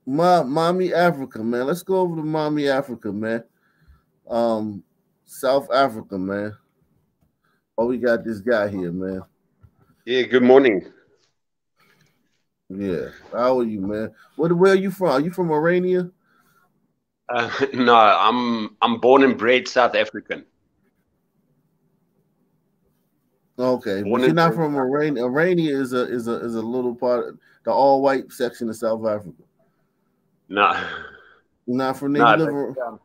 Mommy Africa, man. Let's go over to Mommy Africa, man. Um, South Africa, man. Oh, we got this guy here, man. Yeah, good morning. Yeah. How are you, man? Where are you from? Are you from Arania? No, I'm born and bred South African. Okay, Born but you're and not bred. from Arania. Arania is a little part of the all white section of South Africa. No, You're not from there. You no, live. but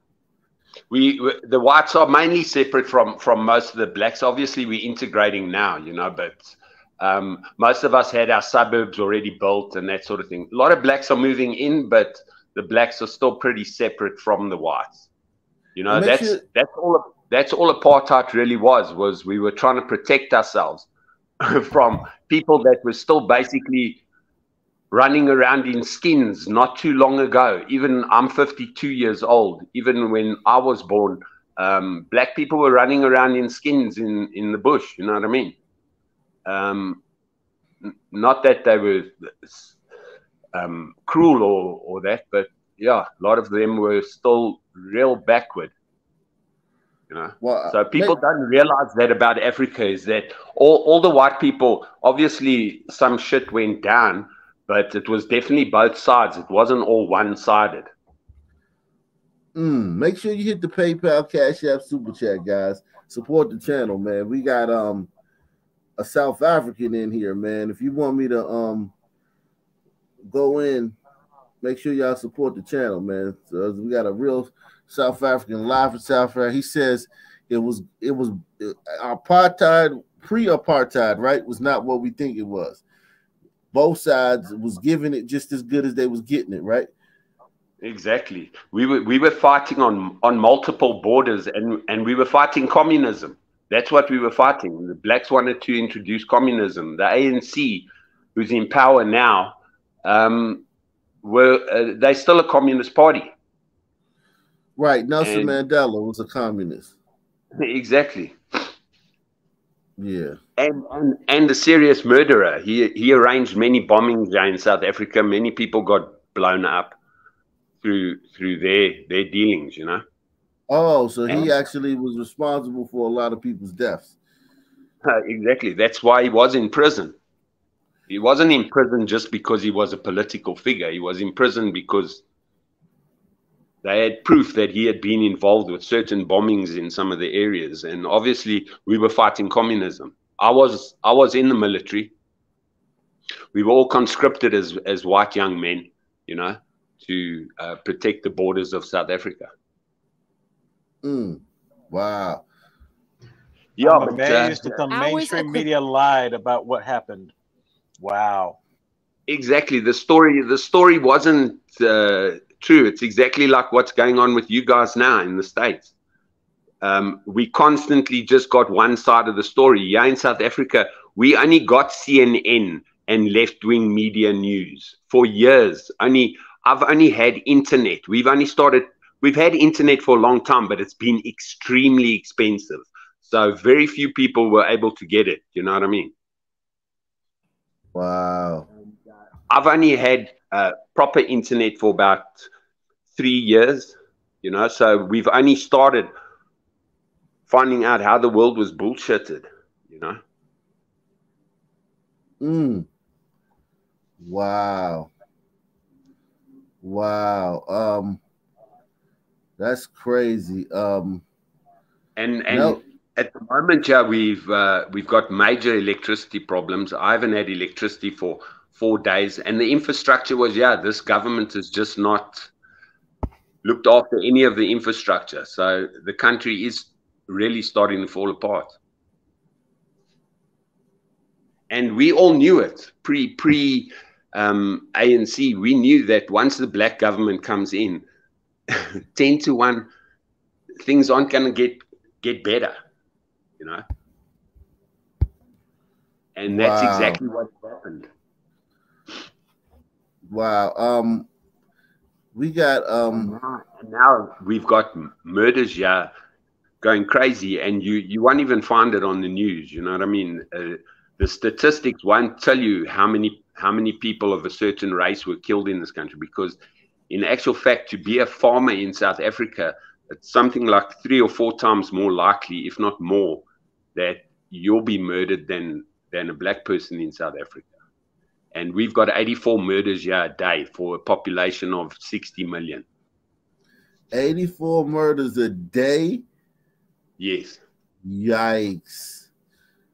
the whites are mainly separate from most of the blacks. Obviously, we're integrating now, but most of us had our suburbs already built and that sort of thing. A lot of blacks are moving in, but the blacks are still pretty separate from the whites. And make sure. That's all apartheid really was we were trying to protect ourselves from people that were still basically running around in skins not too long ago. Even I'm 52 years old. Even when I was born, black people were running around in skins in the bush. You know what I mean? Not that they were cruel or that, but yeah, a lot of them were still real backward. Well, So people don't realize that about Africa is that all the white people, obviously some shit went down, but it was definitely both sides. It wasn't all one-sided. Make sure you hit the PayPal, Cash App, Super Chat, guys. Support the channel, man. We got a South African in here, man. If you want me to go in, make sure y'all support the channel, man. So we got a real South African live in South Africa. He says it was apartheid, pre-apartheid, right? Was not what we think it was. Both sides was giving it just as good as they was getting it, right? Exactly. We were fighting on multiple borders, and we were fighting communism. That's what we were fighting. The blacks wanted to introduce communism. The ANC, who's in power now, they're still a communist party. Right. Nelson Mandela was a communist. Exactly. Yeah. And a serious murderer. He arranged many bombings in South Africa. Many people got blown up through their dealings, Oh, so he actually was responsible for a lot of people's deaths. Exactly. That's why he was in prison. He wasn't in prison just because he was a political figure. He was in prison because they had proof that he had been involved with certain bombings in some of the areas. And obviously, we were fighting communism. I was in the military. We were all conscripted as white young men, to protect the borders of South Africa. Wow. Yeah, I'm amazed that the mainstream media lied about what happened. Wow. Exactly. The story wasn't true. It's exactly like what's going on with you guys now in the States. We constantly just got one side of the story. Yeah, in South Africa, we only got CNN and left-wing media news for years. I've only had internet. We've had internet for a long time, but it's been extremely expensive. So very few people were able to get it. You know what I mean? Wow. I've only had proper internet for about 3 years, so we've only started finding out how the world was bullshitted, Wow. Wow. That's crazy. And at the moment, yeah, we've got major electricity problems. I haven't had electricity for 4 days, and the infrastructure was, this government has just not looked after any of the infrastructure. So the country is really starting to fall apart. And we all knew it pre ANC. We knew that once the black government comes in, 10 to 1, things aren't going to get better, And that's exactly what happened. Wow. We got now we've got murders here going crazy, and you won't even find it on the news. You know what I mean? The statistics won't tell you how many people of a certain race were killed in this country, because in actual fact, to be a farmer in South Africa, it's something like 3 or 4 times more likely, if not more, that you'll be murdered than a black person in South Africa. And we've got 84 murders here a day for a population of 60 million. 84 murders a day? Yes. Yikes.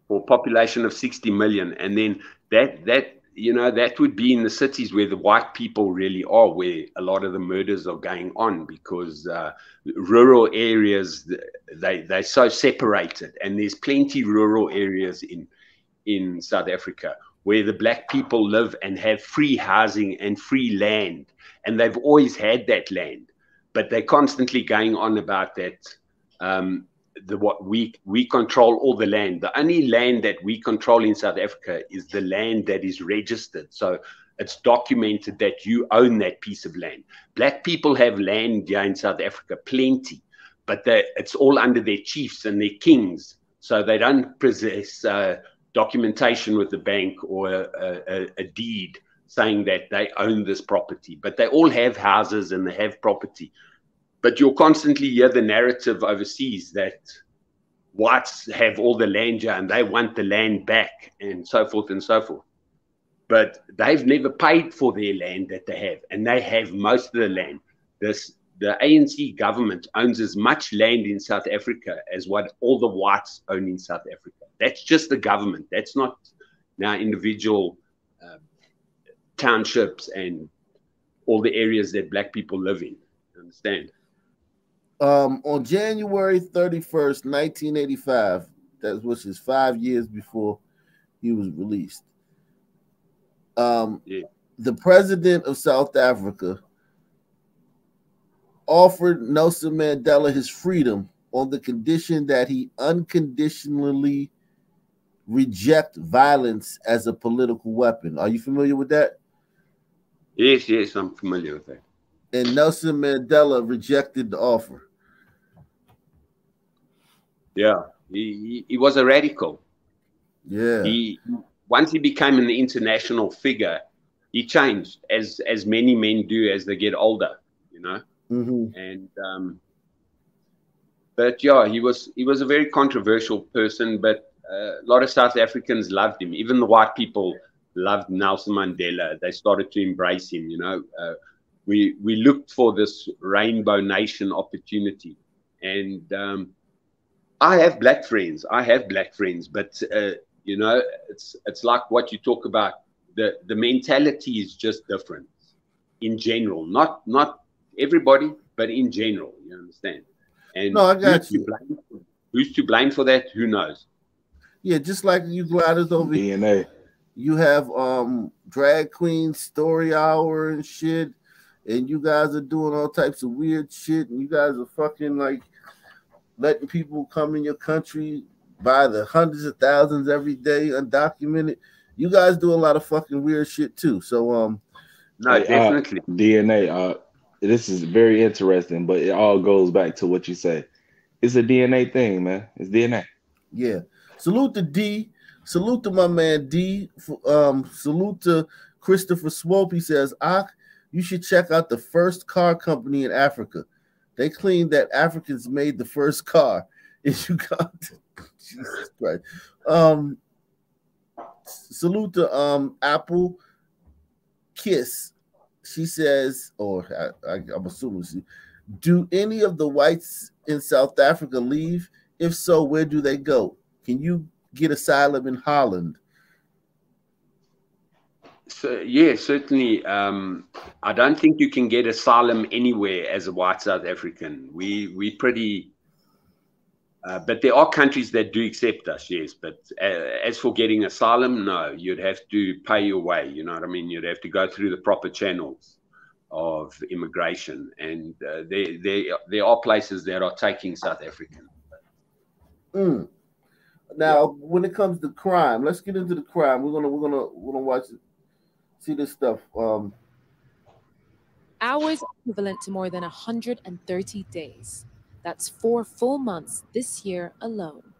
For a population of 60 million. And then that that would be in the cities where the white people really are, where a lot of the murders are going on, because rural areas, they're so separated. And there's plenty rural areas in South Africa where the black people live and have free housing and free land. And they've always had that land. But they're constantly going on about that. What we control all the land. The only land that we control in South Africa is the land that is registered. So it's documented that you own that piece of land. Black people have land here in South Africa, plenty, but it's all under their chiefs and their kings. So they don't possess documentation with the bank or a deed saying that they own this property. But they all have houses and they have property. But you'll constantly hear the narrative overseas that whites have all the land here and they want the land back, and so forth and so forth. But they've never paid for their land that they have, and they have most of the land. The ANC government owns as much land in South Africa as what all the whites own in South Africa. That's just the government. That's not now individual townships and all the areas that black people live in. Understand? On January 31st, 1985, which is 5 years before he was released, the president of South Africa offered Nelson Mandela his freedom on the condition that he unconditionally reject violence as a political weapon. Are you familiar with that? Yes, I'm familiar with that. And Nelson Mandela rejected the offer. Yeah, he was a radical. Yeah. Once he became an international figure, he changed, as many men do as they get older, you know. Mm-hmm. And but yeah, he was a very controversial person, but a lot of South Africans loved him. Even the white people loved Nelson Mandela. They started to embrace him, you know. We looked for this rainbow nation opportunity, and I have black friends, but you know, it's like what you talk about. The mentality is just different in general, not everybody, but in general. You understand? And no, I got you. Who's to blame for that? Who knows? Yeah, just like you gliders over DNA. You have drag queen story hour and shit, and you guys are doing all types of weird shit, and you guys are fucking like letting people come in your country by the hundreds of thousands every day, undocumented. You guys do a lot of fucking weird shit too. So no, definitely DNA. This is very interesting, but it all goes back to what you say. It's a DNA thing, man. It's DNA. Yeah. Salute to D. Salute to my man D. Salute to Christopher Swope. He says, you should check out the first car company in Africa. They claim that Africans made the first car in Uganda. Jesus Christ. Salute to Apple Kiss. She says, or I'm assuming do any of the whites in South Africa leave? If so, where do they go? Can you get asylum in Holland? So yeah, certainly. I don't think you can get asylum anywhere as a white South African. We pretty, but there are countries that do accept us, yes. But as for getting asylum, no, you'd have to pay your way. You know what I mean? You'd have to go through the proper channels of immigration, and there are places that are taking South Africans. Now, when it comes to crime, let's get into the crime. We're gonna watch it. See this stuff. Hours equivalent to more than 130 days. That's 4 full months this year alone,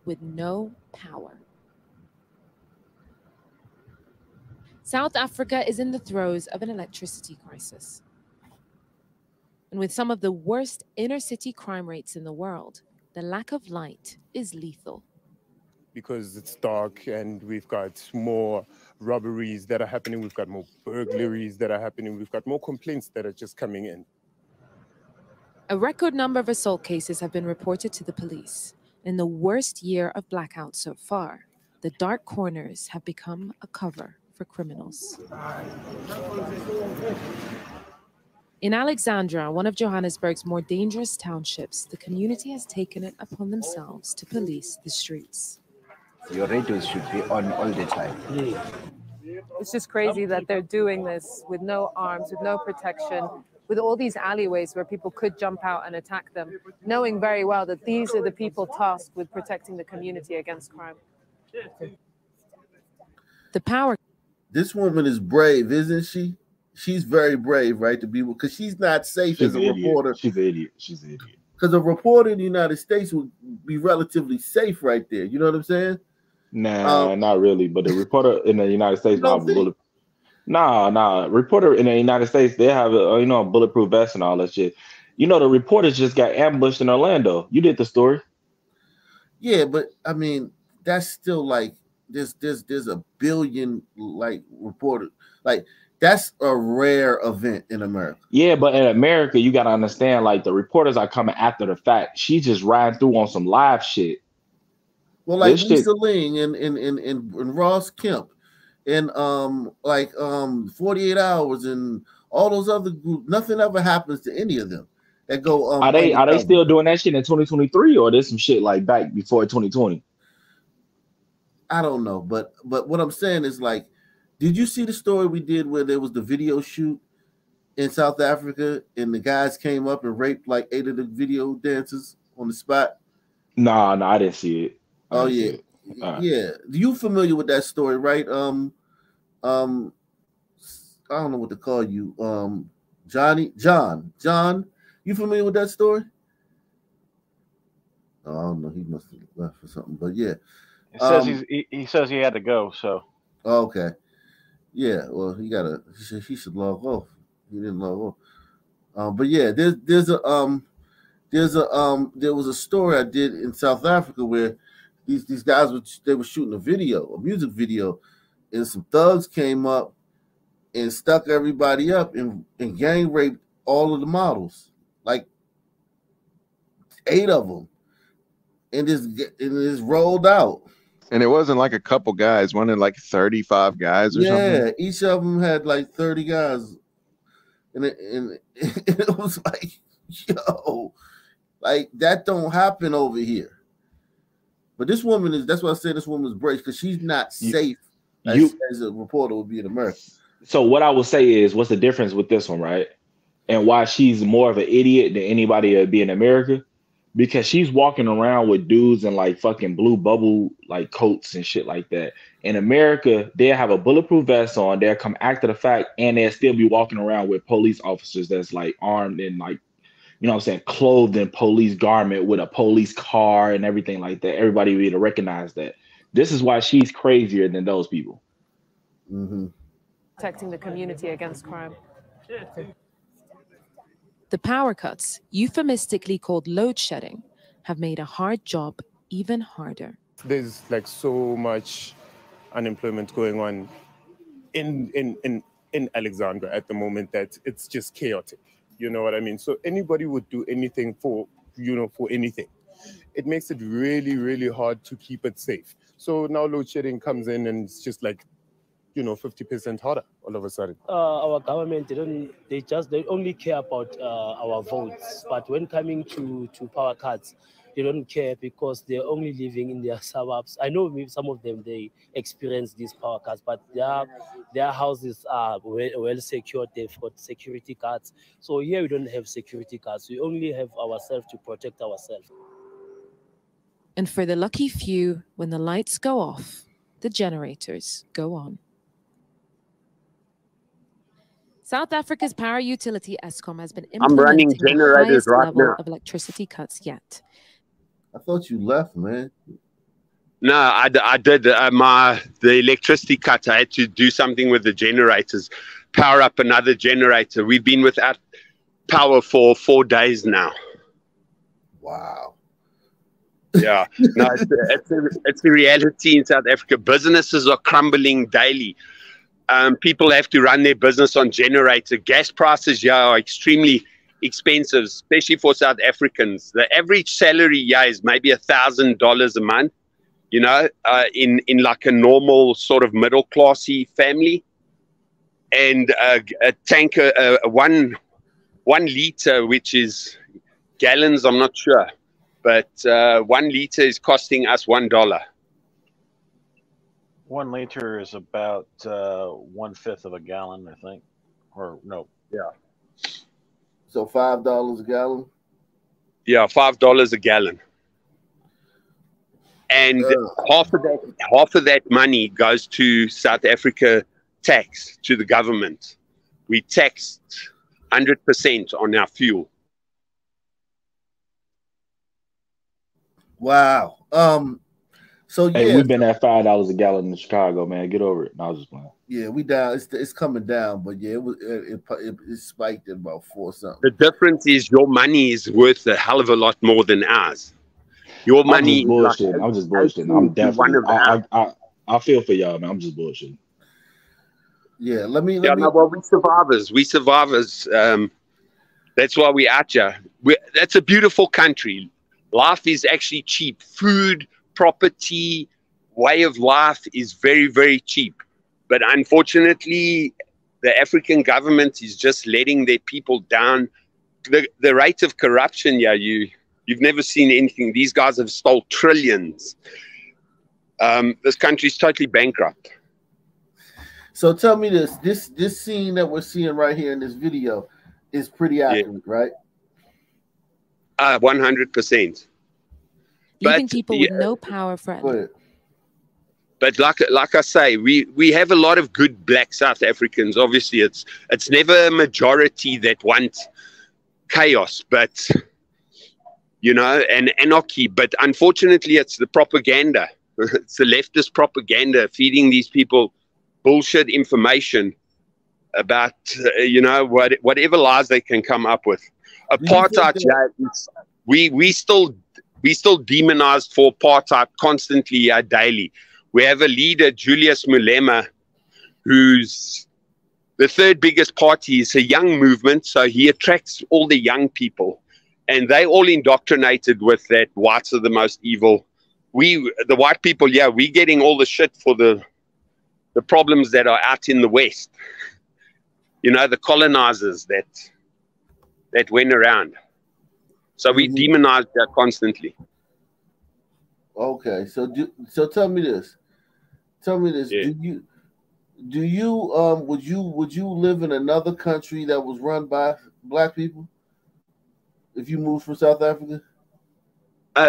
with no power. South Africa is in the throes of an electricity crisis. And with some of the worst inner-city crime rates in the world, the lack of light is lethal. Because it's dark and we've got more robberies that are happening, we've got more burglaries that are happening, we've got more complaints that are just coming in. A record number of assault cases have been reported to the police. In the worst year of blackouts so far, the dark corners have become a cover for criminals. In Alexandra, one of Johannesburg's more dangerous townships, the community has taken it upon themselves to police the streets. Your radios should be on all the time. It's just crazy that they're doing this with no arms, with no protection, with all these alleyways where people could jump out and attack them, knowing very well that these are the people tasked with protecting the community against crime. The power. This woman is brave, isn't she? She's very brave, right? To be, because she's not safe as a reporter. She's an idiot. She's an idiot. Because a reporter in the United States would be relatively safe right there. You know what I'm saying? Nah, not really. But the reporter in the United States, reporter in the United States, they have a bulletproof vest and all that shit. You know, the reporters just got ambushed in Orlando. You did the story. Yeah, but I mean, that's still like there's a billion like reporters. Like that's a rare event in America. Yeah, but in America, you gotta understand, like the reporters are coming after the fact. She just riding through on some live shit. Well, like Lisa Ling and Ross Kemp and 48 Hours and all those other groups, nothing ever happens to any of them that go are they still doing that shit in 2023, or there's some shit like back before 2020? I don't know, but what I'm saying is, like, did you see the story we did where there was the video shoot in South Africa and the guys came up and raped like 8 of the video dancers on the spot? No, I didn't see it. Oh yeah, yeah. You familiar with that story, right? I don't know what to call you, John. You familiar with that story? Oh, I don't know. He must have left for something, but yeah. It says he says he had to go. So okay, yeah. Well, he should log off. He didn't log off. But yeah, there was a story I did in South Africa where these guys were shooting a music video, and some thugs came up and stuck everybody up and gang raped all of the models, like 8 of them, and just rolled out. And it wasn't like a couple guys, wasn't it like 35 guys or something? Yeah, each of them had like 30 guys, and it was like, yo, like that don't happen over here. But this woman that's why I say this woman's brave, because she's not safe as a reporter would be in America. So what I will say is, what's the difference with this one, right? And why she's more of an idiot than anybody would be in America? Because she's walking around with dudes in like fucking blue bubble like coats and shit like that. In America, they'll have a bulletproof vest on, they'll come after the fact, and they'll still be walking around with police officers that's like armed and like, you know what I'm saying, clothed in police garment with a police car and everything like that. Everybody will be able to recognize that. This is why she's crazier than those people. Mm-hmm. Protecting the community against crime. The power cuts, euphemistically called load shedding, have made a hard job even harder. There's like so much unemployment going on in Alexandra at the moment that it's just chaotic. You know what I mean? So anybody would do anything for anything. It makes it really, really hard to keep it safe. So now load shedding comes in and it's just like, 50% harder all of a sudden. Our government, they only care about our votes. But when coming to power cuts, they don't care because they're only living in their suburbs. I know maybe some of them, they experience these power cuts, but their houses are well secured. They've got security guards. So here we don't have security guards. We only have ourselves to protect ourselves. And for the lucky few, when the lights go off, the generators go on. South Africa's power utility Eskom has been implementing the highest level of electricity cuts yet. I thought you left, man. No, I did. The electricity cut, I had to do something with the generators, power up another generator. We've been without power for 4 days now. Wow. Yeah, no, it's the reality in South Africa. Businesses are crumbling daily. People have to run their business on generator. Gas prices are extremely expensive, especially for South Africans. The average salary is maybe $1,000 a month, you know, in like a normal sort of middle classy family. And a tanker, 1 liter, which is gallons, I'm not sure, but 1 liter is costing us $1. 1 liter is about 1/5 of a gallon, I think. Or no. Yeah. So $5 a gallon? Yeah, $5 a gallon. And half of that money goes to South Africa tax, to the government. We taxed 100% on our fuel. Wow. So hey, we've been at $5 a gallon in Chicago, man. Get over it. No, I was just playing. Yeah, we down. It's coming down, but yeah, it spiked at about 4 something. The difference is your money is worth a hell of a lot more than ours. Your money I'm just bullshitting. I'm just bullshitting. I'm definitely. I feel for y'all, man. I'm just bullshitting. Yeah, let me. No, well, we survivors. We survivors. That's why we out here. That's a beautiful country. Life is actually cheap. Food, property, way of life is very, very cheap. But unfortunately, the African government is just letting their people down. The rate of corruption, you've never seen anything. These guys have stole trillions. This country's totally bankrupt. So tell me this scene that we're seeing right here in this video is pretty accurate, right? 100%. Leaving people with no power for. But like I say, we have a lot of good black South Africans. Obviously, it's never a majority that want chaos, but you know, and anarchy. But unfortunately, it's the propaganda. It's the leftist propaganda feeding these people bullshit information about you know, whatever lies they can come up with. Apartheid, we still demonized for apartheid constantly, daily. We have a leader, Julius Malema, who's the third biggest party. It's a young movement, so he attracts all the young people, and they all indoctrinated with that whites are the most evil. The white people, we're getting all the shit for the problems that are out in the West. You know, the colonizers that went around. So we demonized that constantly. Okay, so tell me this. Yeah. Do you would you live in another country that was run by black people if you moved from South Africa?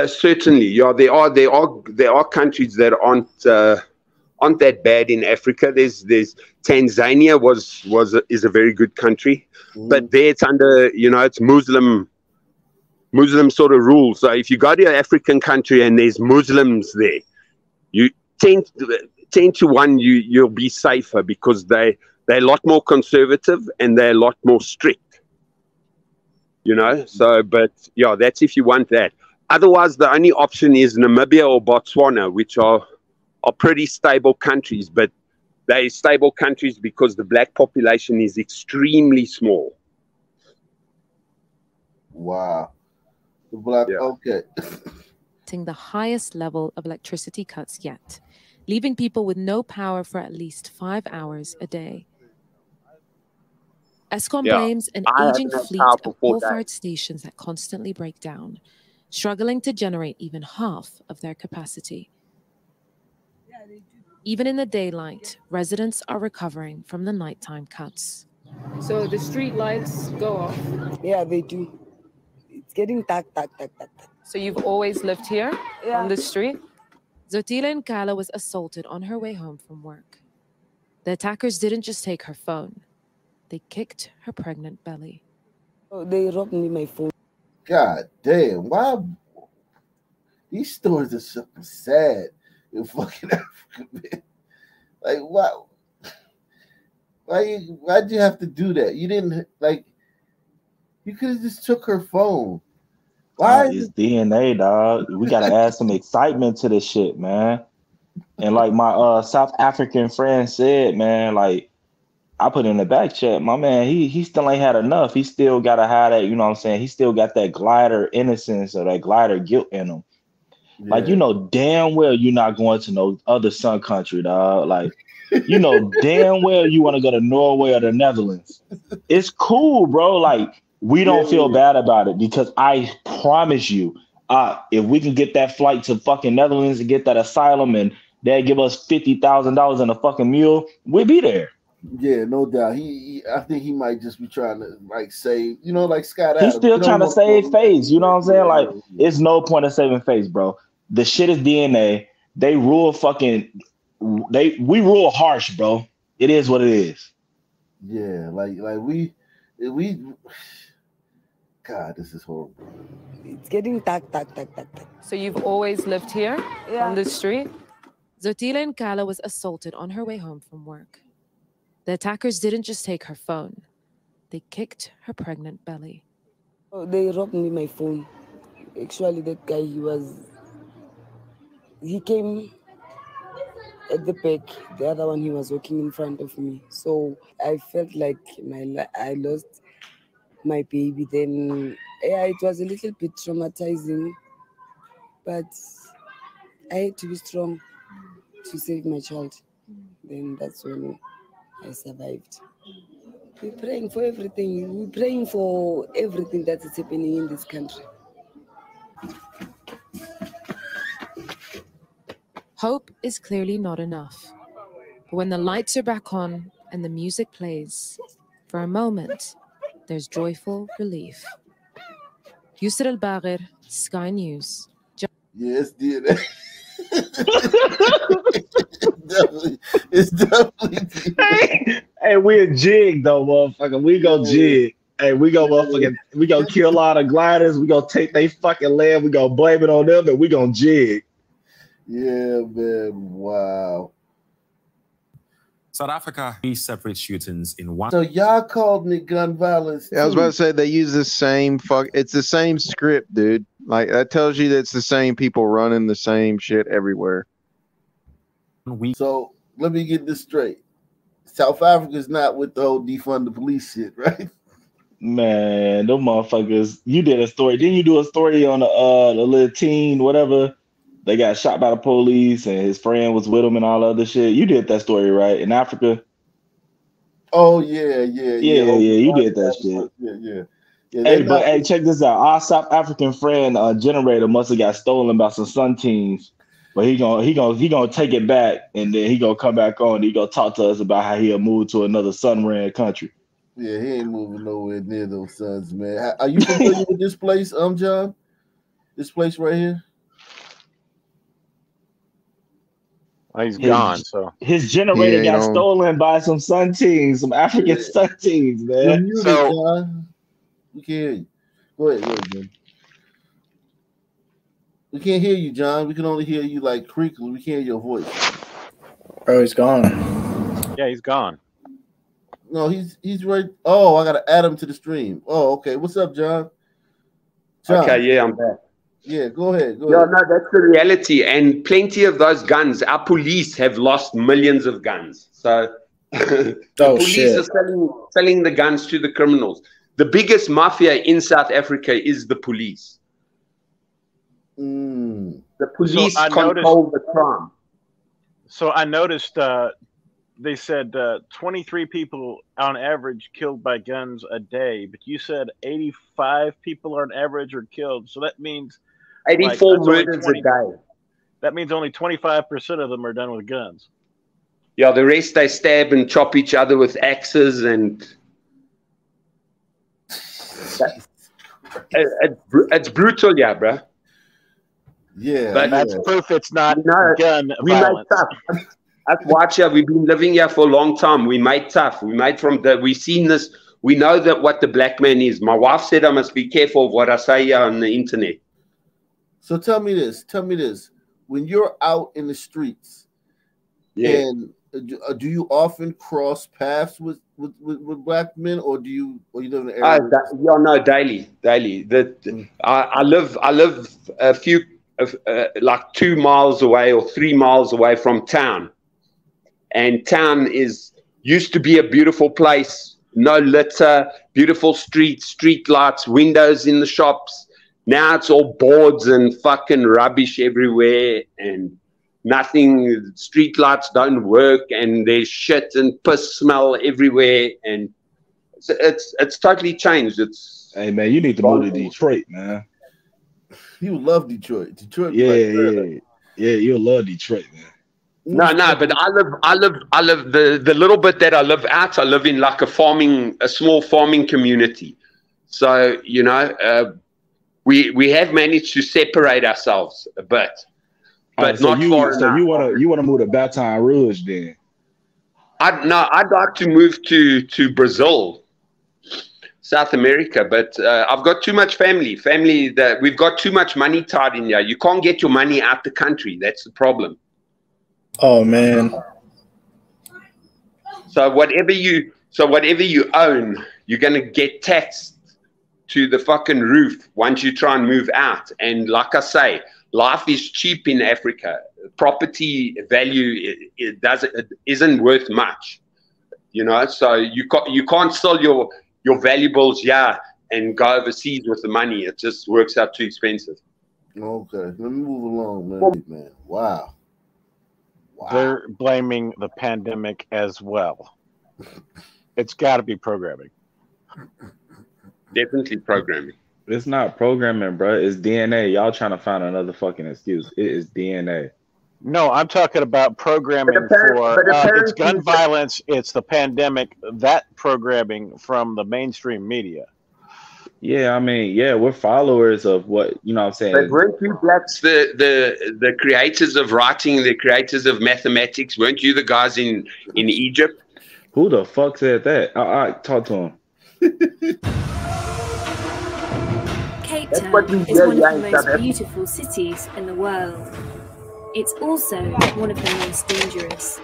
Certainly, yeah. There are countries that aren't that bad in Africa. There's Tanzania is a very good country, but there it's under, you know, it's Muslim sort of rules. So if you go to an African country and there's Muslims there, you 10 to 1 you'll be safer because they're a lot more conservative and they're a lot more strict. You know, so but yeah, that's if you want that. Otherwise, the only option is Namibia or Botswana, which are pretty stable countries, but they're stable countries because the black population is extremely small. Wow. The black, okay. The highest level of electricity cuts yet, leaving people with no power for at least 5 hours a day. Eskom blames an aging fleet of coal-fired stations that constantly break down, struggling to generate even half of their capacity. Even in the daylight, residents are recovering from the nighttime cuts. So the street lights go off? Yeah, they do. It's getting dark. So you've always lived here on this street? Zotile Nkala was assaulted on her way home from work. The attackers didn't just take her phone. They kicked her pregnant belly. Oh, they robbed me my phone. God damn, why? These stories are so sad in fucking Africa, man. Like, why'd you have to do that? You didn't, like, You could have just took her phone. Why? It's DNA, dog. We gotta add some excitement to this shit, man. And like my South African friend said, man, like I put in the back chat, my man, he still ain't had enough. He still gotta have that, you know what I'm saying? He still got that glider innocence or that glider guilt in him. Yeah. Like, you know damn well you're not going to no other sun country, dog. Like, you know damn well you want to go to Norway or the Netherlands. It's cool, bro. Like, we don't feel bad about it because I promise you, if we can get that flight to fucking Netherlands and get that asylum and they give us $50,000 in a fucking mule, we'll be there. Yeah, no doubt. I think he might just be trying to like save, you know, like Scott Adams. He's still trying to save face. You know what I'm saying? Like, it's no point in saving face, bro. The shit is DNA. They rule we rule harsh, bro. It is what it is. Yeah, like we God, this is horrible. It's getting dark. So you've always lived here on the street? Zotila Nkala was assaulted on her way home from work. The attackers didn't just take her phone. They kicked her pregnant belly. Oh, they robbed me my phone. Actually, that guy, he came at the back. The other one, he was walking in front of me. So I felt like I lost my baby. Then, yeah, it was a little bit traumatizing. But I had to be strong to save my child. Then that's when I survived. We're praying for everything. We're praying for everything that is happening in this country. Hope is clearly not enough. But when the lights are back on and the music plays, for a moment, there's joyful relief. Yusr Al-Bagher, Sky News. Yes, DNA. It's definitely DNA. Hey, we a jig though, motherfucker. We go jig. Hey, we go motherfucking. We gonna kill a lot of gliders. We gonna take they fucking land. We gonna blame it on them, and we gonna jig. Yeah, man. Wow. South Africa, 3 separate shootings in one. So y'all called me gun violence. Yeah, I was about to say they use the same it's the same script, dude. Like that tells you that it's the same people running the same shit everywhere. So let me get this straight. South Africa's not with the whole defund the police shit, right? Man, those motherfuckers. You did a story. Didn't you do a story on the little teen, whatever? They got shot by the police and his friend was with him and all other shit. You did that story, right? In Africa? Oh, yeah. You did that shit. Yeah. Hey, check this out. Our South African friend generator must have got stolen by some Sun teens. But he gonna take it back and then he gonna come back on and he gonna talk to us about how he'll move to another sun-ran country. Yeah, he ain't moving nowhere near those suns, man. Are you familiar with this place, John? This place right here? He's gone. So his generator got stolen by some Sun teens, some African Sun teens, man. John. We can't hear you. Go ahead, man. We can't hear you, John. We can only hear you like creakily. We can't hear your voice. Bro, he's gone. Yeah, he's gone. No, he's right. Oh, I gotta add him to the stream. Oh, okay. What's up, John? Okay, yeah, I'm back. Yeah, go ahead. No, that's the reality. And plenty of those guns, our police have lost millions of guns. So the police are selling the guns to the criminals. The biggest mafia in South Africa is the police. The police control the crime. So I noticed they said 23 people on average killed by guns a day, but you said 85 people on average are killed. So that means 84 murders a day. That means only 25% of them are done with guns. Yeah, the rest they stab and chop each other with axes and it's brutal, yeah, bro. Yeah, but that's proof it's not gun violence. That's why we've been living here for a long time. We made tough. We've seen this. We know that what the black man is. My wife said I must be careful of what I say here on the internet. So tell me this. When you're out in the streets and do you often cross paths with black men, or you live in the area? Yeah, no, daily. I live a few like 2 miles away or 3 miles away from town, and town used to be a beautiful place. No litter, beautiful street lights, windows in the shops. Now it's all boards and fucking rubbish everywhere, and nothing. Street lights don't work, and there's shit and piss smell everywhere, and it's totally changed. Hey man, you need to move to Detroit, man. You love Detroit. Detroit. Yeah. You'll love Detroit, man. No, but I live the little bit that I live out. I live in like a small farming community. So we have managed to separate ourselves a bit, but not far enough. So you wanna move to Baton Rouge then? I'd like to move to Brazil, South America, but I've got too much family that we've got too much money tied in here. You can't get your money out the country. That's the problem. Oh man. So whatever you own, you're gonna get taxed to the fucking roof once you try and move out. And like I say, life is cheap in Africa. Property value isn't worth much, So you can't sell your valuables here and go overseas with the money. It just works out too expensive. Okay, let me move along, man. Wow. They're blaming the pandemic as well. It's got to be programming. Definitely programming. It's not programming, bro. It's DNA. Y'all trying to find another fucking excuse. It is DNA. No, I'm talking about programming it's gun violence. It's the pandemic. That programming from the mainstream media. Yeah, I mean, we're followers of what I'm saying. But weren't you blacks the creators of writing, the creators of mathematics? Weren't you the guys in Egypt? Who the fuck said that? I talk to him. Cape Town is one of the most beautiful cities in the world. It's also one of the most dangerous.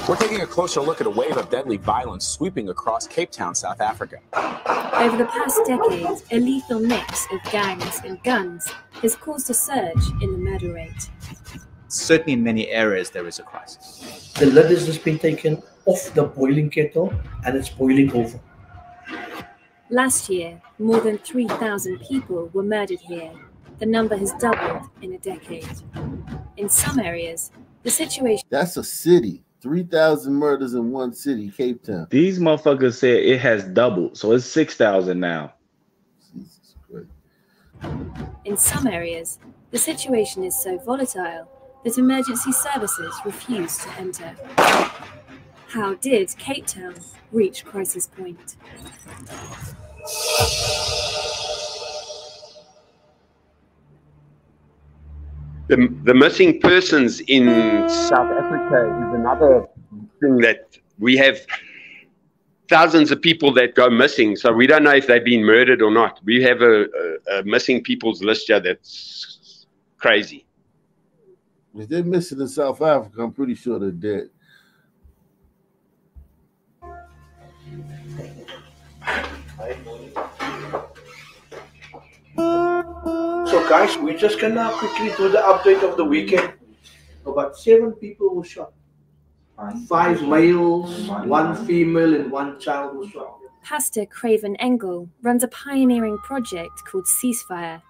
We're taking a closer look at a wave of deadly violence sweeping across Cape Town, South Africa. Over the past decade, a lethal mix of gangs and guns has caused a surge in the murder rate. Certainly in many areas there is a crisis. The lid has just been taken off the boiling kettle and it's boiling over. Last year, more than 3,000 people were murdered here. The number has doubled in a decade. In some areas, the situation... That's a city. 3,000 murders in one city, Cape Town. These motherfuckers said it has doubled, so it's 6,000 now. Jesus Christ. In some areas, the situation is so volatile that emergency services refuse to enter. How did Cape Town reach crisis point? The missing persons in South Africa is another thing that we have thousands of people that go missing. So we don't know if they've been murdered or not. We have a missing people's list here that's crazy. If they're missing in South Africa, I'm pretty sure they're dead. So guys, we're just gonna quickly do the update of the weekend. About 7 people were shot. 5 males, 1 female, and 1 child was shot. Pastor Craven Engel runs a pioneering project called Ceasefire,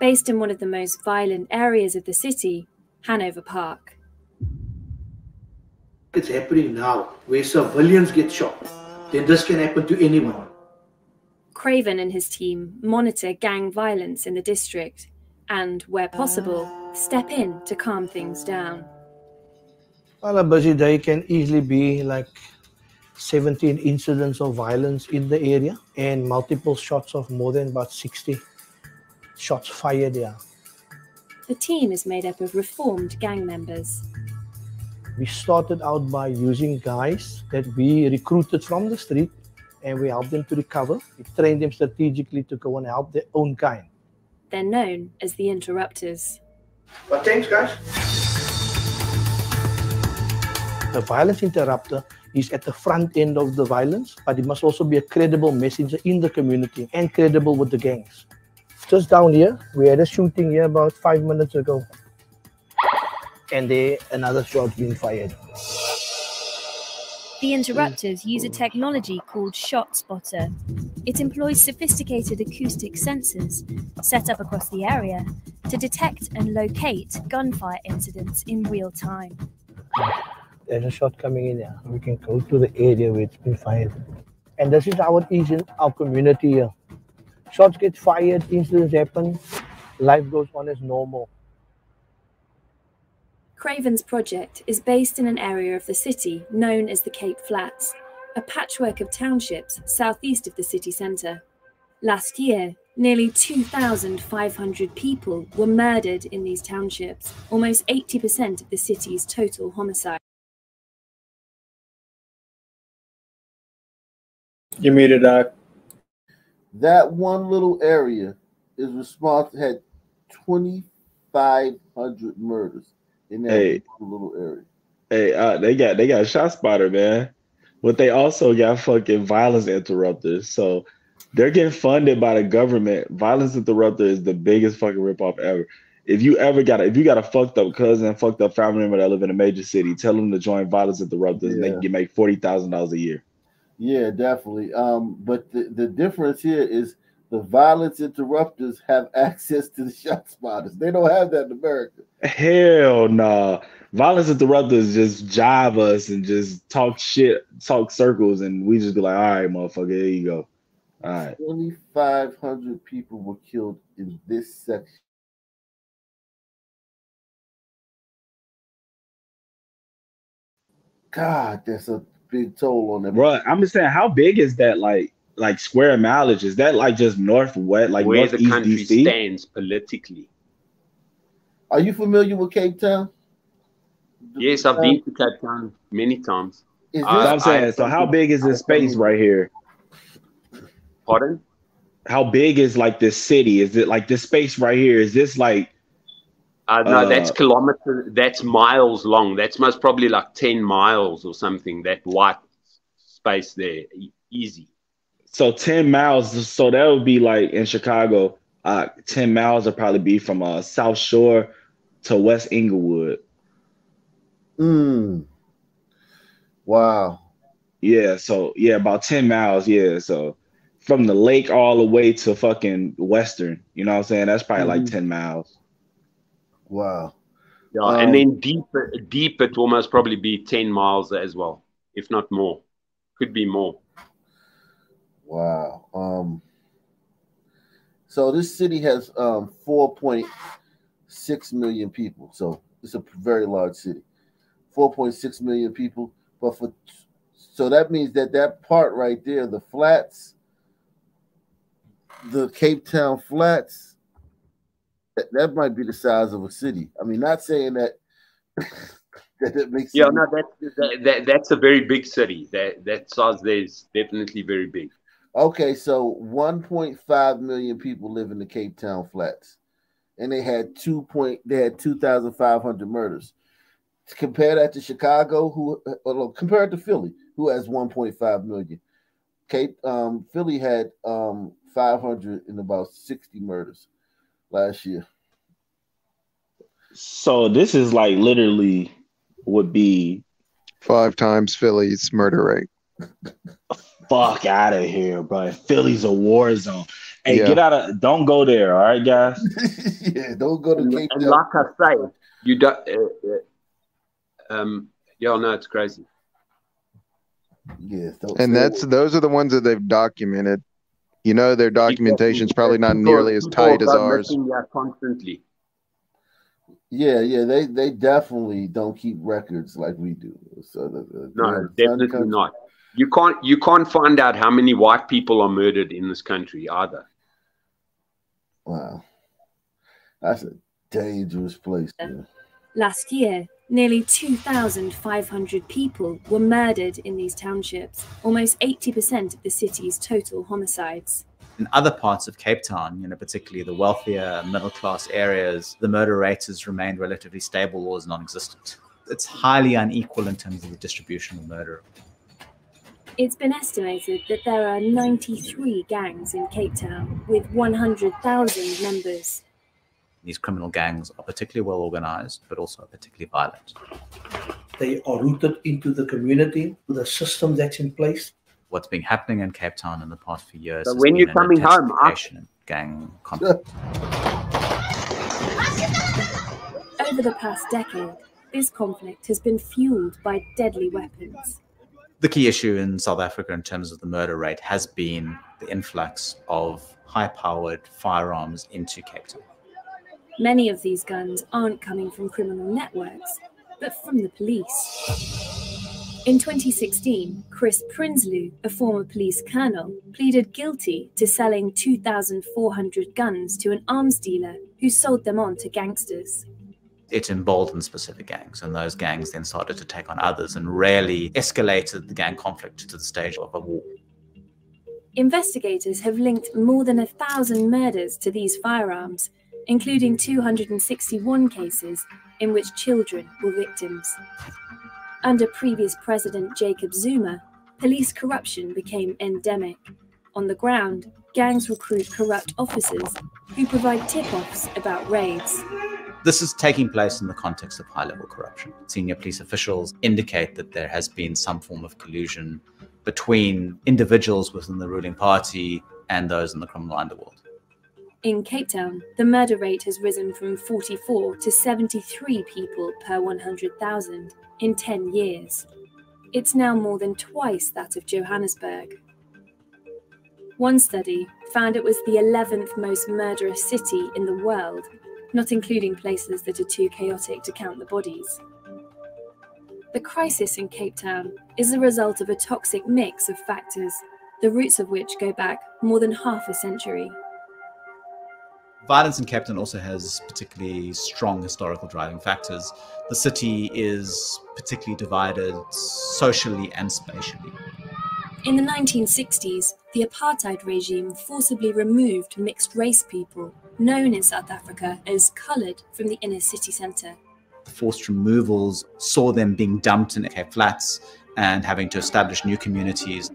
based in one of the most violent areas of the city, Hanover Park. It's happening now, where civilians get shot. Then this can happen to anyone. Craven and his team monitor gang violence in the district and, where possible, step in to calm things down. Well, a busy day can easily be like 17 incidents of violence in the area and multiple shots of more than about 60 shots fired there. The team is made up of reformed gang members. We started out by using guys that we recruited from the street and we helped them to recover. We trained them strategically to go and help their own kind. They're known as the Interrupters. But thanks, guys. The violence interrupter is at the front end of the violence, but it must also be a credible messenger in the community and credible with the gangs. Just down here, we had a shooting here about 5 minutes ago. And there, another shot being fired. The interrupters use a technology called ShotSpotter. It employs sophisticated acoustic sensors set up across the area to detect and locate gunfire incidents in real time. There's a shot coming in here. We can go to the area where it's been fired. And this is how it is in our community here. Shots get fired, incidents happen, life goes on as normal. Craven's project is based in an area of the city known as the Cape Flats, a patchwork of townships southeast of the city centre. Last year, nearly 2,500 people were murdered in these townships, almost 80% of the city's total homicide. You made it, Doc. That one little area is responsible, had 2,500 murders in that little area. Hey, they got shot spotter, man. But they also got fucking violence interrupters. So they're getting funded by the government. Violence interrupter is the biggest fucking ripoff ever. If you got a fucked up cousin, fucked up family member that live in a major city, tell them to join violence interrupters and they can make $40,000 a year. Yeah, definitely. But the difference here is the violence interrupters have access to the shot spotters. They don't have that in America. Hell nah. Violence interrupters just jive us and just talk shit, talk circles, and we just be like, all right, motherfucker, here you go. All right. 2,500 people were killed in this section. God, that's a big toll on them. Bro, I'm just saying, how big is that like square mileage? Is that like just northwest, like where northeast the country DC? stands politically? Are you familiar with Cape Town? Yes, I've been to Cape Town many times. I'm saying, so how big is this space right here? Pardon? How big is like this city? Is it like this space right here? Is this like no, that's kilometers, that's miles long. That's most probably like 10 miles or something, that white space there. Easy. So 10 miles, so that would be like in Chicago, 10 miles would probably be from South Shore to West Inglewood. Wow. Yeah, so yeah, about 10 miles, yeah. So from the lake all the way to fucking Western, you know what I'm saying? That's probably like 10 miles. Wow. Yeah, and then deep it will almost probably be 10 miles as well, if not more. Could be more. Wow. So this city has 4.6 million people. So it's a very large city. 4.6 million people. But so that means that part right there, the flats, the Cape Town flats, that might be the size of a city. I mean, not saying that that it makes yeah, no, that's a very big city. That size there is definitely very big. Okay, so 1.5 million people live in the Cape Town flats, and they had 2,500 murders. Compare that to Chicago, compare it to Philly, who has 1.5 million. Philly had 500 and about 60 murders last year. So this is like literally would be 5 times Philly's murder rate. Fuck out of here, bro. Philly's a war zone. Hey, don't go there, all right, guys? Yeah, don't go to Cape Town. And like I say, you don't. Yeah, no, it's crazy. Yeah, and those are the ones that they've documented. You know, their documentation's probably not nearly as tight as ours. Constantly. Yeah, they definitely don't keep records like we do. So no, definitely not. You can't find out how many white people are murdered in this country either. Wow, that's a dangerous place. Man. Last year, nearly 2,500 people were murdered in these townships, almost 80% of the city's total homicides. In other parts of Cape Town, particularly the wealthier middle-class areas, the murder rate has remained relatively stable or is non-existent. It's highly unequal in terms of the distribution of murder. It's been estimated that there are 93 gangs in Cape Town with 100,000 members. These criminal gangs are particularly well organized, but also particularly violent. They are rooted into the community, the system that's in place. What's been happening in Cape Town in the past few years So has when been you're an coming home, intensification in gang conflict. Over the past decade, this conflict has been fueled by deadly weapons. The key issue in South Africa in terms of the murder rate has been the influx of high-powered firearms into Cape Town. Many of these guns aren't coming from criminal networks, but from the police. In 2016, Chris Prinsloo, a former police colonel, pleaded guilty to selling 2,400 guns to an arms dealer who sold them on to gangsters. It emboldened specific gangs, and those gangs then started to take on others and rarely escalated the gang conflict to the stage of a war. Investigators have linked more than 1,000 murders to these firearms, including 261 cases in which children were victims. Under previous President Jacob Zuma, police corruption became endemic. On the ground, gangs recruit corrupt officers who provide tip-offs about raids. This is taking place in the context of high-level corruption. Senior police officials indicate that there has been some form of collusion between individuals within the ruling party and those in the criminal underworld. In Cape Town, the murder rate has risen from 44 to 73 people per 100,000 in 10 years. It's now more than twice that of Johannesburg. One study found it was the 11th most murderous city in the world, not including places that are too chaotic to count the bodies. The crisis in Cape Town is the result of a toxic mix of factors, the roots of which go back more than half a century. Violence in Cape Town also has particularly strong historical driving factors. The city is particularly divided socially and spatially. In the 1960s, the apartheid regime forcibly removed mixed-race people, known in South Africa as coloured, from the inner city centre. The forced removals saw them being dumped in Cape Flats and having to establish new communities.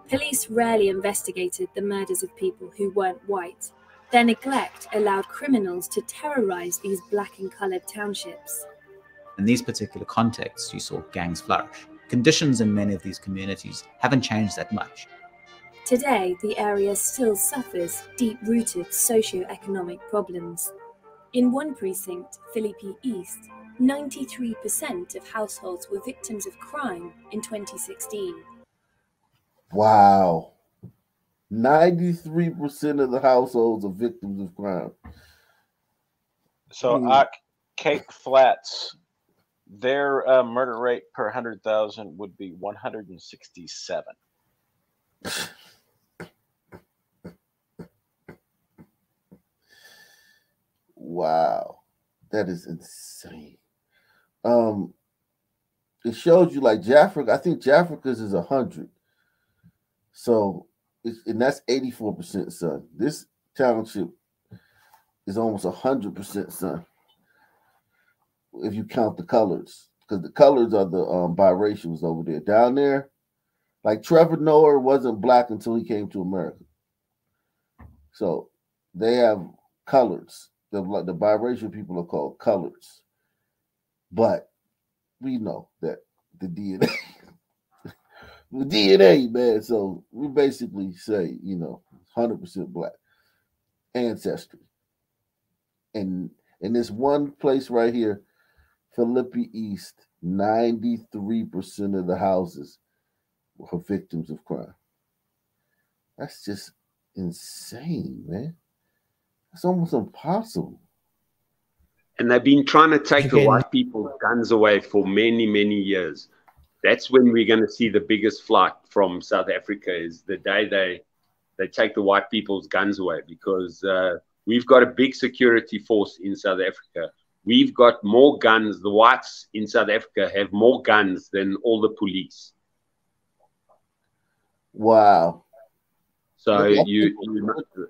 Police rarely investigated the murders of people who weren't white. Their neglect allowed criminals to terrorise these black and coloured townships. In these particular contexts, you saw gangs flourish. Conditions in many of these communities haven't changed that much. Today, the area still suffers deep-rooted socio-economic problems. In one precinct, Philippi East, 93% of households were victims of crime in 2016. Wow. 93% of the households are victims of crime. So, Cape Flats, their murder rate per 100,000 would be 167. Wow, that is insane. It shows you like Jafrica. I think Jafrica's is 100. So, and that's 84% son. This township is almost 100% son. If you count the colors, because the colors are the biracials over there. Down there, like Trevor Noah wasn't black until he came to America. So they have colors. The biracial people are called colors. But we know that the DNA, the DNA, man. So we basically say, 100% black ancestry. And in this one place right here, Philippi East, 93% of the houses were victims of crime. That's just insane, man. It's almost impossible. And they've been trying to take the white people's guns away for many, many years. That's when we're going to see the biggest flight from South Africa, is the day they take the white people's guns away, because we've got a big security force in South Africa. We've got more guns. The whites in South Africa have more guns than all the police. Wow. So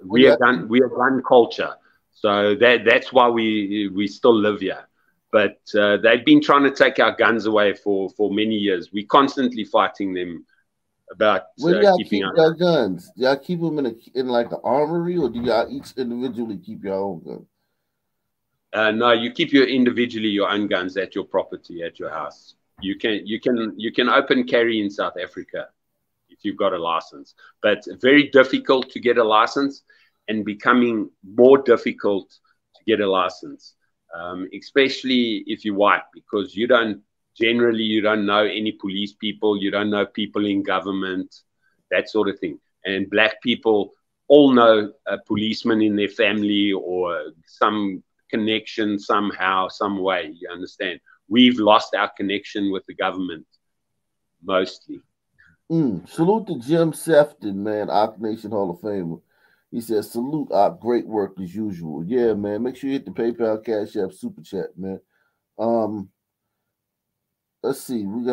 we are gun culture. So that's why we still live here. But they've been trying to take our guns away for many years. We're constantly fighting them about Where do y'all keeping keep our your guns? Do y'all keep them in like an armory, or do y'all each individually keep your own gun? No, you keep your own guns at your property, at your house. You can open carry in South Africa if you've got a license, but it's very difficult to get a license, and becoming more difficult to get a license, especially if you're white, because you don't know any police people, you don't know people in government, that sort of thing. And black people all know a policeman in their family or some connection somehow, some way, you understand? We've lost our connection with the government, mostly. Salute to Jim Sefton, man, Ock Nation Hall of Famer. He says, salute Ock, great work as usual. Yeah, man, make sure you hit the PayPal, Cash App, Super Chat, man. Let's see, we'll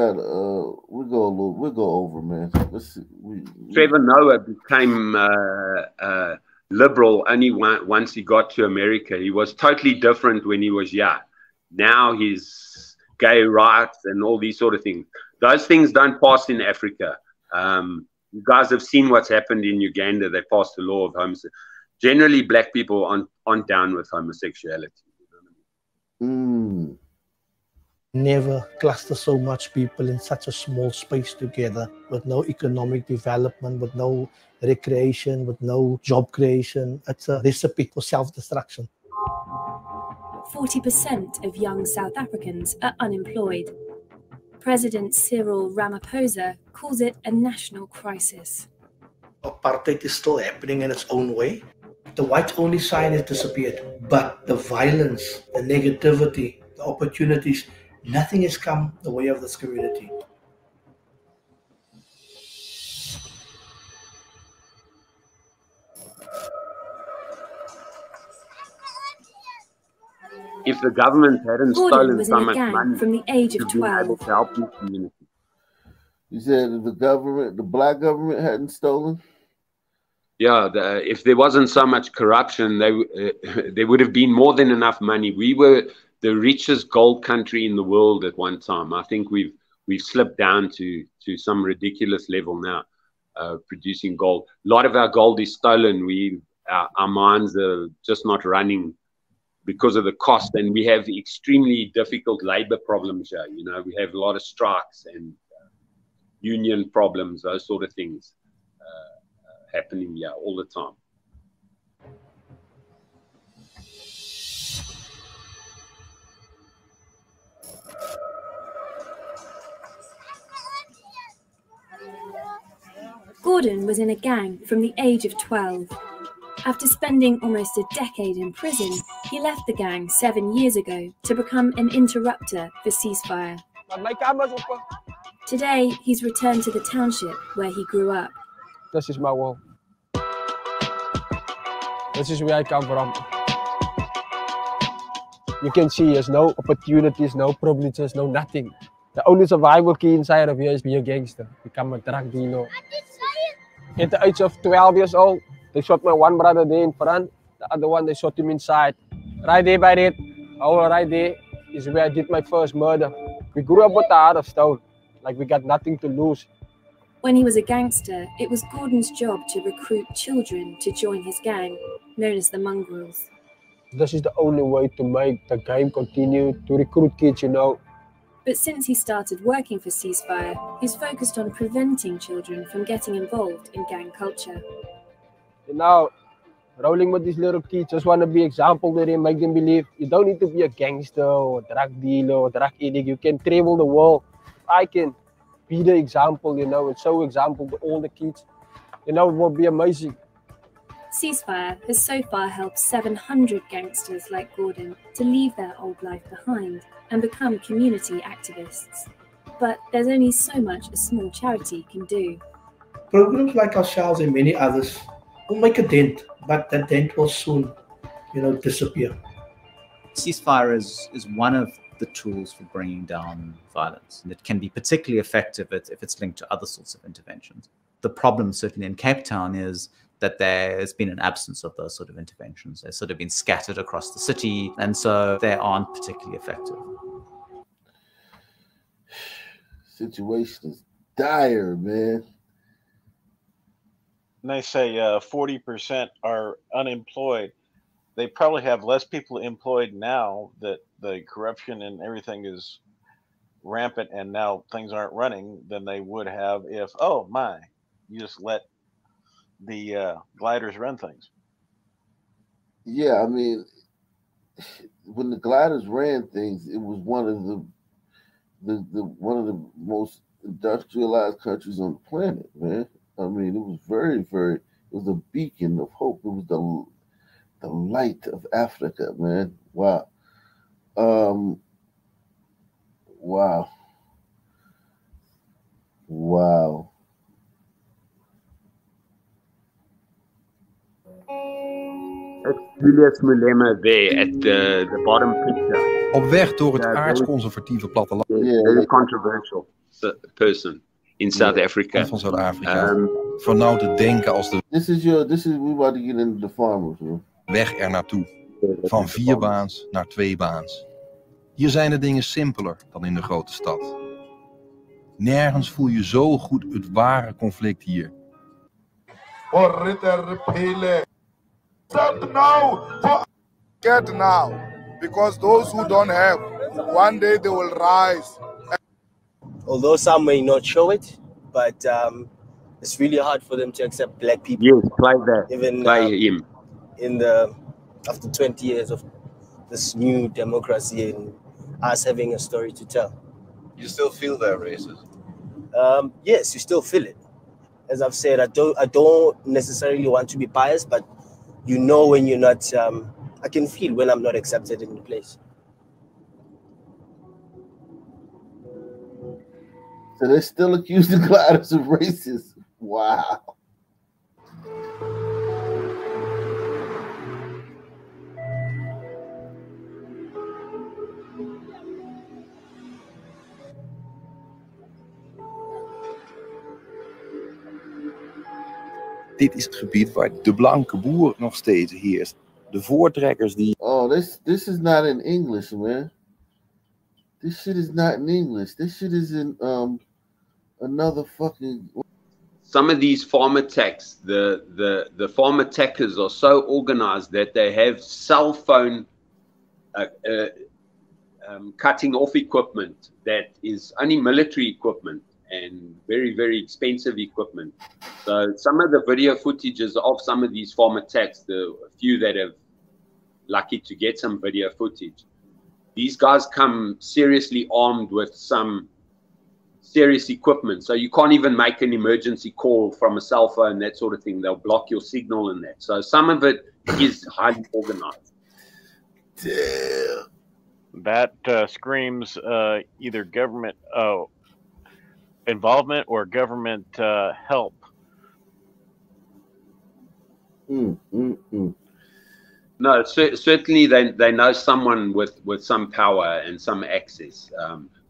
go over, man. Let's see. Trevor Noah became liberal only once he got to America. He was totally different when he was young. Now he's gay rights and all these sort of things. Those things don't pass in Africa. You guys have seen what's happened in Uganda. They passed the law of homosexuality. Generally, black people aren't down with homosexuality. Never cluster so much people in such a small space together with no economic development, with no recreation, with no job creation. It's a recipe for self-destruction. 40% of young South Africans are unemployed. President Cyril Ramaphosa calls it a national crisis. Apartheid is still happening in its own way. The whites-only sign has disappeared, but the violence, the negativity, the opportunities, nothing has come the way of this community. If the government hadn't Gordon stolen was so in a much gang money, from the age of we've been able 12. to help this community. You said if the black government hadn't stolen? Yeah, if there wasn't so much corruption, there would have been more than enough money. We were the richest gold country in the world at one time. I think we've slipped down to some ridiculous level now, producing gold. A lot of our gold is stolen. Our mines are just not running because of the cost, and we have extremely difficult labor problems here. You know, we have a lot of strikes and union problems, those sort of things happening here all the time. Gordon was in a gang from the age of 12. After spending almost a decade in prison, he left the gang 7 years ago to become an interrupter for ceasefire. Today, he's returned to the township where he grew up. This is my world. This is where I come from. You can see there's no opportunities, no privileges, no nothing. The only survival key inside of here is be a gangster, become a drug dealer. At the age of 12 years old, they shot my one brother there in front, the other one they shot him inside. Right there by that, right there is where I did my first murder. We grew up with a heart of stone, like we got nothing to lose. When he was a gangster, it was Gordon's job to recruit children to join his gang, known as the Mongrels. This is the only way to make the game continue, to recruit kids, you know. But since he started working for Ceasefire, he's focused on preventing children from getting involved in gang culture. You know, rolling with these little kids, just want to be example to them, make them believe you don't need to be a gangster or a drug dealer or drug addict. You can travel the world. I can be the example, you know, and show example to all the kids. You know, it will be amazing. Ceasefire has so far helped 700 gangsters like Gordon to leave their old life behind and become community activists. But there's only so much a small charity can do. Programs like ourselves and many others will make a dent, but that dent will soon, disappear. Ceasefire is one of the tools for bringing down violence, and it can be particularly effective if it's linked to other sorts of interventions. The problem, certainly in Cape Town, is that there's been an absence of those sort of interventions. They've sort of been scattered across the city, and so they aren't particularly effective. Situation is dire, man. And they say 40% are unemployed. They probably have less people employed now that the corruption and everything is rampant and now things aren't running than they would have if, oh my, you just let the gliders run things. Yeah, I mean, when the gliders ran things, it was one of the most industrialized countries on the planet, man. I mean, it was very, very. It was a beacon of hope. It was the light of Africa, man. Wow. Wow. Wow. It's Julius Malema there at the bottom picture. Op weg door het aardsconservatieve platteland. Very controversial person in South Africa. Van Zuid-Afrika. Van nou te denken als de... This is we about to get into the farmers, man. Weg er naartoe. Van 4-baans naar 2-baans. Hier zijn de dingen simpeler dan in de grote stad. Nergens voel je zo goed het ware conflict hier. Start now, get now, because those who don't have, one day they will rise. Although some may not show it, but it's really hard for them to accept black people. Yes, play that. Even play him. After 20 years of this new democracy and us having a story to tell. You still feel that racism? Yes, you still feel it. As I've said, I don't necessarily want to be biased, but you know when you're not, I can feel when I'm not accepted in the place. So they still accuse the gliders of racism. Wow. Dit is het gebied waar de blanke boer nog steeds heerst. De voortrekkers die... Oh, this is not in English, man. This shit is not in English. This shit is in another fucking... Some of these farm attacks, the farm attackers are so organized that they have cell phone cutting off equipment that is only military equipment and very, very expensive equipment. So some of the video footages of some of these farm attacks, the few that have lucky to get some video footage, these guys come seriously armed with some serious equipment. So you can't even make an emergency call from a cell phone, that sort of thing. They'll block your signal and that. So some of it is highly organized. Damn. That screams either government involvement or government help. No, certainly they know someone with some power and some access.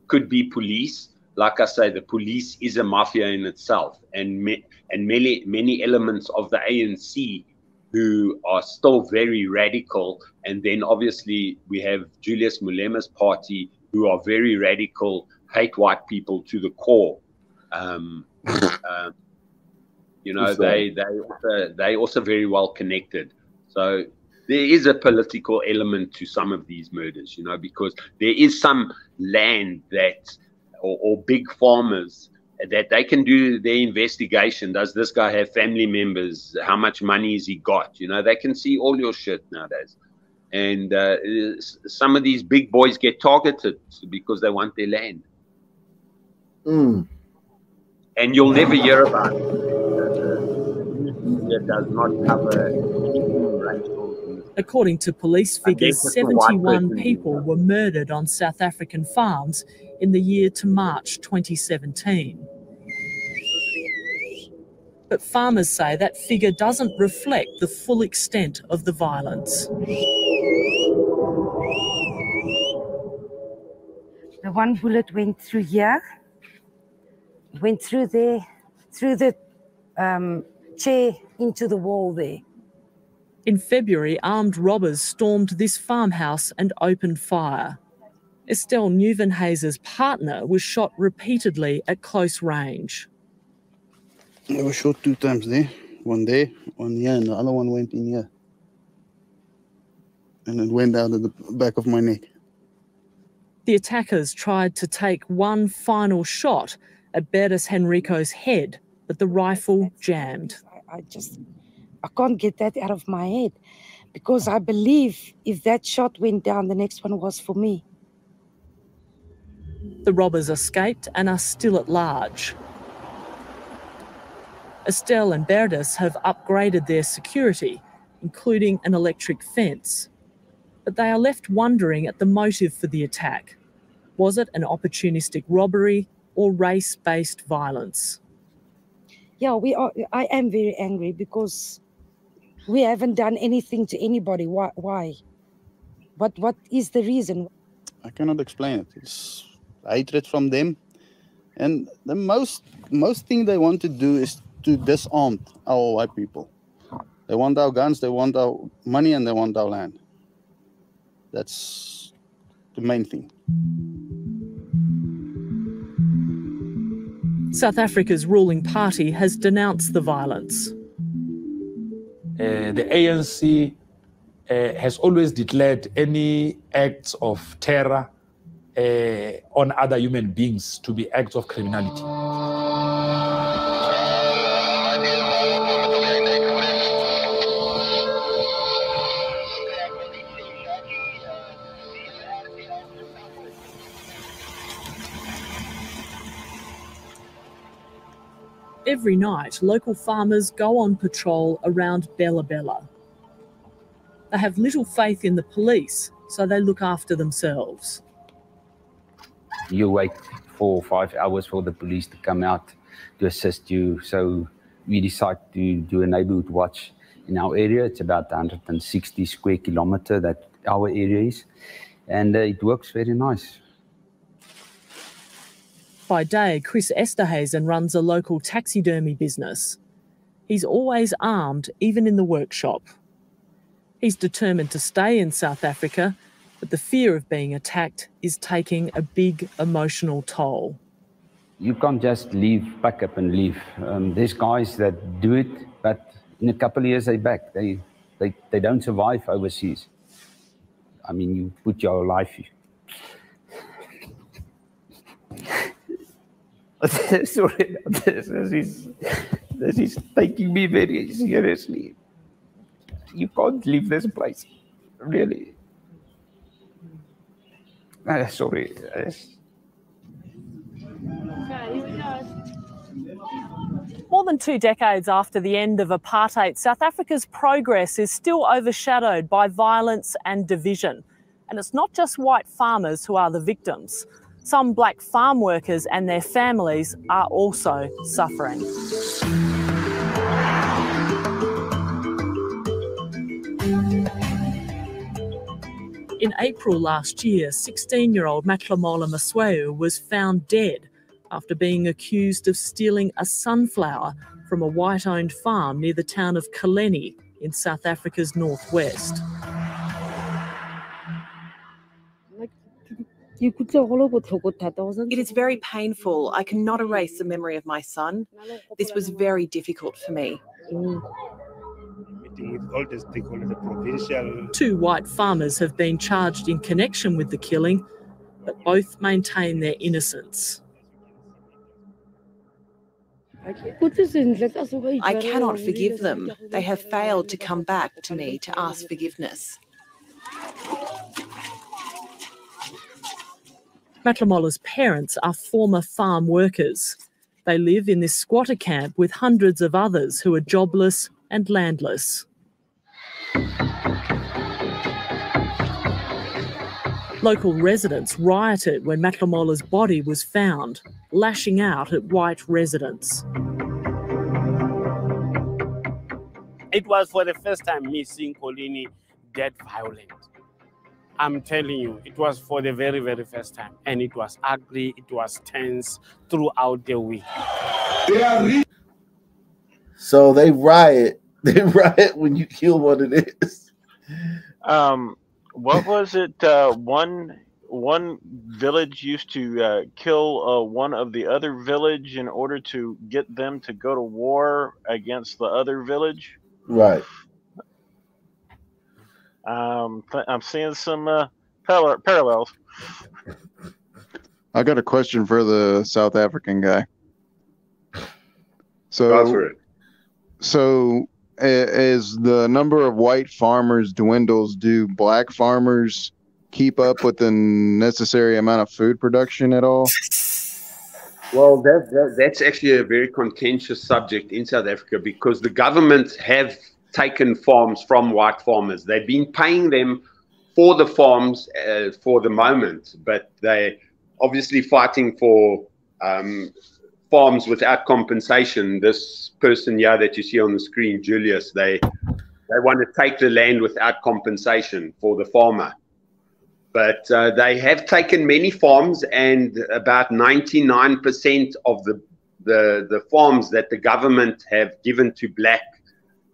Could be police. Like I say, the police is a mafia in itself, and many elements of the ANC who are still very radical. And then obviously we have Julius Malema's party who are very radical, hate white people to the core. You know, they also very well connected. So there is a political element to some of these murders, you know, because there is some land that, or big farmers, that they can do their investigation. Does this guy have family members? How much money has he got? You know, they can see all your shit nowadays. And some of these big boys get targeted because they want their land. And you'll never hear about it. It does not cover anything racial. According to police figures, 71 people were murdered on South African farms in the year to March 2017. But farmers say that figure doesn't reflect the full extent of the violence. The one bullet went through here, went through there, through the chair into the wall there. In February, armed robbers stormed this farmhouse and opened fire. Estelle Nieuwenhuizen's partner was shot repeatedly at close range. I was shot 2 times there. One here, and the other one went in here. And it went out of the back of my neck. The attackers tried to take one final shot at Beres Henrico's head, but the rifle jammed. I can't get that out of my head because I believe if that shot went down, the next one was for me. The robbers escaped and are still at large. Estelle and Berdes have upgraded their security, including an electric fence. But they are left wondering at the motive for the attack. Was it an opportunistic robbery or race-based violence? Yeah, I am very angry because we haven't done anything to anybody. Why? What is the reason? I cannot explain it. It's hatred from them. And the most thing they want to do is to disarm our white people. They want our guns, they want our money, and they want our land. That's the main thing. South Africa's ruling party has denounced the violence. The ANC has always declared any acts of terror on other human beings to be acts of criminality. Every night, local farmers go on patrol around Bella Bella. They have little faith in the police, so they look after themselves. You wait 4 or 5 hours for the police to come out to assist you. So we decide to do a neighborhood watch in our area. It's about 160 square kilometers that our area is. And it works very nice. By day, Chris Esterhazen runs a local taxidermy business. He's always armed, even in the workshop. He's determined to stay in South Africa, but the fear of being attacked is taking a big emotional toll. You can't just leave, pack up and leave. There's guys that do it, but in a couple of years they're back. They don't survive overseas. I mean, you put your life... Sorry, this is taking me very seriously. You can't leave this place, really. Sorry. More than 2 decades after the end of apartheid, South Africa's progress is still overshadowed by violence and division. And it's not just white farmers who are the victims. Some black farm workers and their families are also suffering. In April last year, 16-year-old Matlamola Masweu was found dead after being accused of stealing a sunflower from a white-owned farm near the town of Kaleni in South Africa's northwest. It is very painful. I cannot erase the memory of my son. This was very difficult for me. With all the stakeholders, the provincial... 2 white farmers have been charged in connection with the killing, but both maintain their innocence. I cannot forgive them. They have failed to come back to me to ask forgiveness. Matlamola's parents are former farm workers. They live in this squatter camp with hundreds of others who are jobless and landless. Local residents rioted when Matlamola's body was found, lashing out at white residents. It was for the first time me seeing Kolini that violent. I'm telling you, it was for the very, very first time. And it was ugly, it was tense throughout the week. So they riot. They riot when you kill one of this. What was it? One village used to kill one of the other village in order to get them to go to war against the other village. Right. I'm seeing some parallels. I got a question for the South African guy. Go for it. So as the number of white farmers dwindles, do black farmers keep up with the necessary amount of food production at all? Well, that's actually a very contentious subject in South Africa because the government have taken farms from white farmers. They've been paying them for the farms for the moment, but they obviously fighting for farms without compensation. This person here that you see on the screen, Julius, they want to take the land without compensation for the farmer. But they have taken many farms, and about 99% of the farms that the government have given to black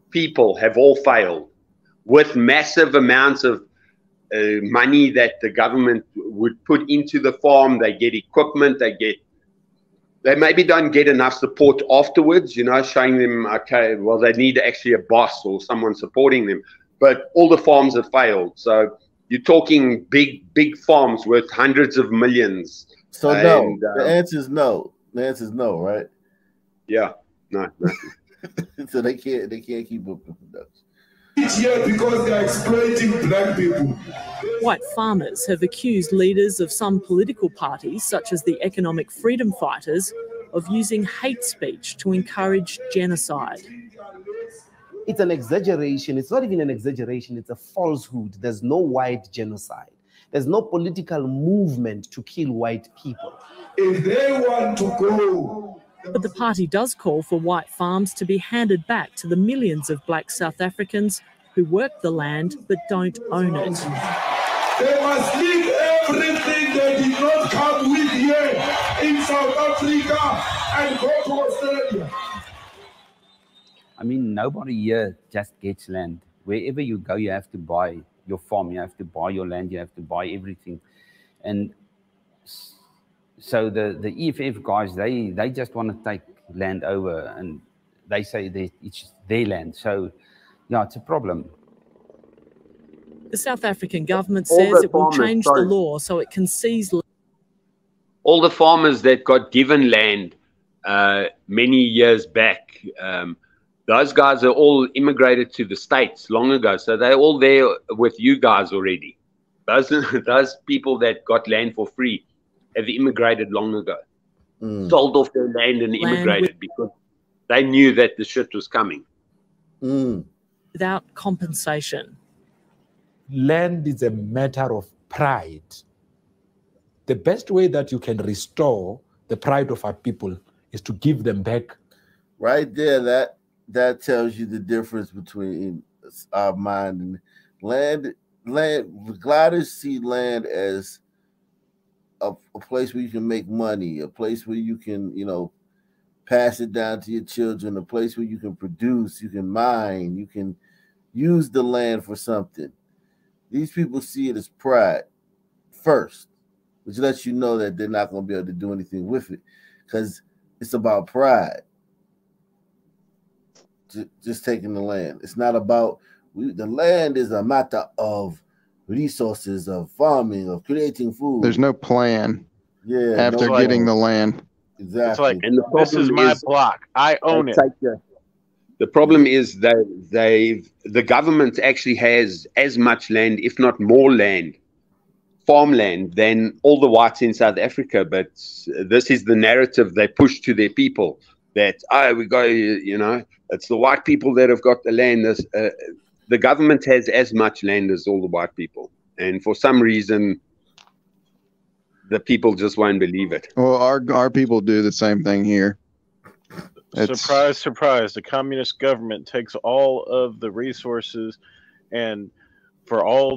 people have all failed, with massive amounts of money that the government would put into the farm. They get equipment, they maybe don't get enough support afterwards, you know, showing them, okay, well, they need actually a boss or someone supporting them. But all the farms have failed. So you're talking big farms worth hundreds of millions. So no, the answer is no. The answer is no, right? Yeah, no. So they can't keep up with production. Each year because they're exploiting black people. White farmers have accused leaders of some political parties, such as the Economic Freedom Fighters, of using hate speech to encourage genocide. It's an exaggeration. It's not even an exaggeration. It's a falsehood. There's no white genocide. There's no political movement to kill white people. If they want to go... But the party does call for white farms to be handed back to the millions of black South Africans who work the land but don't own it. They must leave everything they did not come with here in South Africa and go to Australia. I mean, nobody here just gets land. Wherever you go, you have to buy your farm, you have to buy your land, you have to buy everything. And so the EFF guys, they just want to take land over, and they say it's their land. So, yeah, it's a problem. The South African government says it will change the law so it can seize land. All the farmers that got given land many years back, those guys are all immigrated to the States long ago. So they're all there with you guys already. Those people that got land for free have immigrated long ago. Sold off their land and immigrated because they knew that the shit was coming. Without compensation. Land is a matter of pride. The best way that you can restore the pride of our people is to give them back. Right there, that tells you the difference between our mind and land. Gliders see land as a place where you can make money, a place where you can, you know, pass it down to your children, a place where you can produce, you can mine, you can use the land for something. These people see it as pride first, which lets you know that they're not going to be able to do anything with it because it's about pride. Just taking the land. It's not about the land is a matter of resources, of farming, of creating food. There's no plan. Yeah. After getting the land. Exactly. It's like, and this is my block. I own it. The problem is that the government actually has as much land, if not more land, farmland, than all the whites in South Africa. But this is the narrative they push to their people that, we go, you know, it's the white people that have got the land. The government has as much land as all the white people. And for some reason, the people just won't believe it. Well, our people do the same thing here. Surprise, surprise. The communist government takes all of the resources and for all